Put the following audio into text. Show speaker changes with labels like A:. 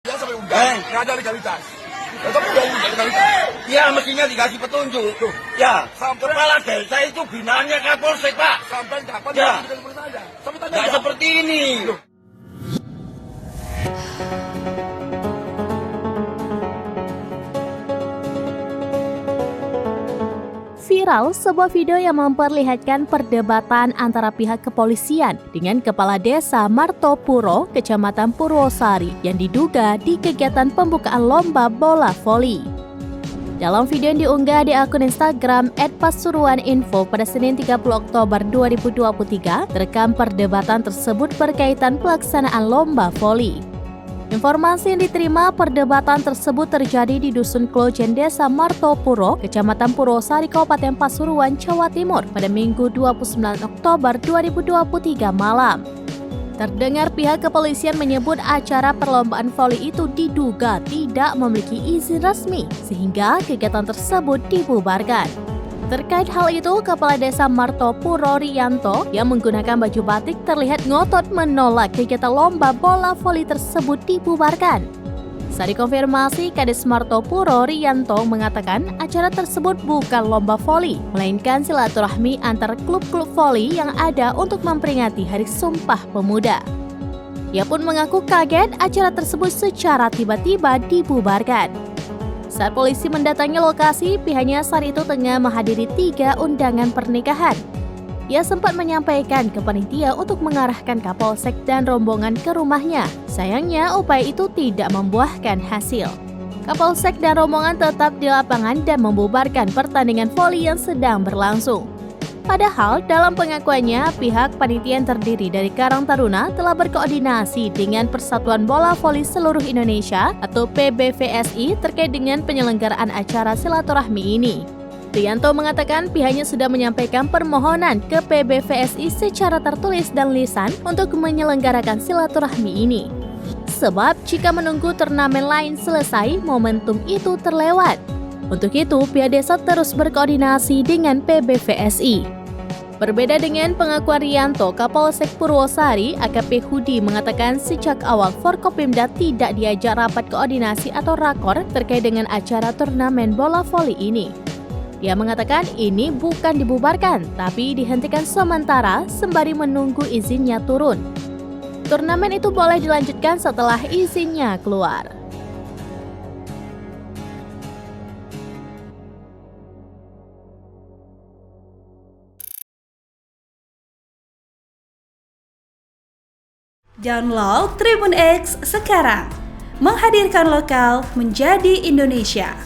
A: Ya sampai undang, nggak ada legalitas. Tetap undang legalitas.
B: Ya mestinya dikasih petunjuk.
A: Tuh.
B: Ya,
A: Sampai-
B: kepala desa itu binanya Kapolsek, Pak.
A: Sampai kapan
B: Ya.
A: kita seperti saja? Sampai tanya
B: Nggak
A: nggak?
B: seperti ini.
A: Loh.
C: Viral sebuah video yang memperlihatkan perdebatan antara pihak kepolisian dengan Kepala Desa Martopuro, Kecamatan Purwosari yang diduga di kegiatan pembukaan lomba bola voli. Dalam video yang diunggah di akun Instagram @pasuruaninfo pada Senin 30 Oktober 2023, terekam perdebatan tersebut berkaitan pelaksanaan lomba voli. Informasi yang diterima, perdebatan tersebut terjadi di Dusun Klojen Desa Martopuro, Kecamatan Purwosari, Kabupaten Pasuruan, Jawa Timur pada Minggu 29 Oktober 2023 malam. Terdengar pihak kepolisian menyebut acara perlombaan voli itu diduga tidak memiliki izin resmi, sehingga kegiatan tersebut dibubarkan. Terkait hal itu, Kepala Desa Martopuro Riyanto yang menggunakan baju batik terlihat ngotot menolak kegiatan lomba bola voli tersebut dibubarkan. Saat dikonfirmasi, Kades Martopuro Riyanto mengatakan acara tersebut bukan lomba voli, melainkan silaturahmi antar klub-klub voli yang ada untuk memperingati Hari Sumpah Pemuda. Ia pun mengaku kaget acara tersebut secara tiba-tiba dibubarkan. Saat polisi mendatangi lokasi, pihaknya saat itu tengah menghadiri 3 undangan pernikahan. Ia sempat menyampaikan ke panitia untuk mengarahkan Kapolsek dan rombongan ke rumahnya. Sayangnya, upaya itu tidak membuahkan hasil. Kapolsek dan rombongan tetap di lapangan dan membubarkan pertandingan voli yang sedang berlangsung. Padahal dalam pengakuannya, pihak panitia yang terdiri dari Karang Taruna telah berkoordinasi dengan Persatuan Bola Voli Seluruh Indonesia atau PBVSI terkait dengan penyelenggaraan acara silaturahmi ini. Riyanto mengatakan pihaknya sudah menyampaikan permohonan ke PBVSI secara tertulis dan lisan untuk menyelenggarakan silaturahmi ini. Sebab jika menunggu turnamen lain selesai, momentum itu terlewat. Untuk itu, pihak desa terus berkoordinasi dengan PBVSI. Berbeda dengan pengakuan Riyanto, Kapolsek Purwosari AKP Hudi mengatakan sejak awal Forkopimda tidak diajak rapat koordinasi atau rakor terkait dengan acara turnamen bola voli ini. Dia mengatakan ini bukan dibubarkan, tapi dihentikan sementara sembari menunggu izinnya turun. Turnamen itu boleh dilanjutkan setelah izinnya keluar.
D: Download Tribun X sekarang, menghadirkan lokal menjadi Indonesia.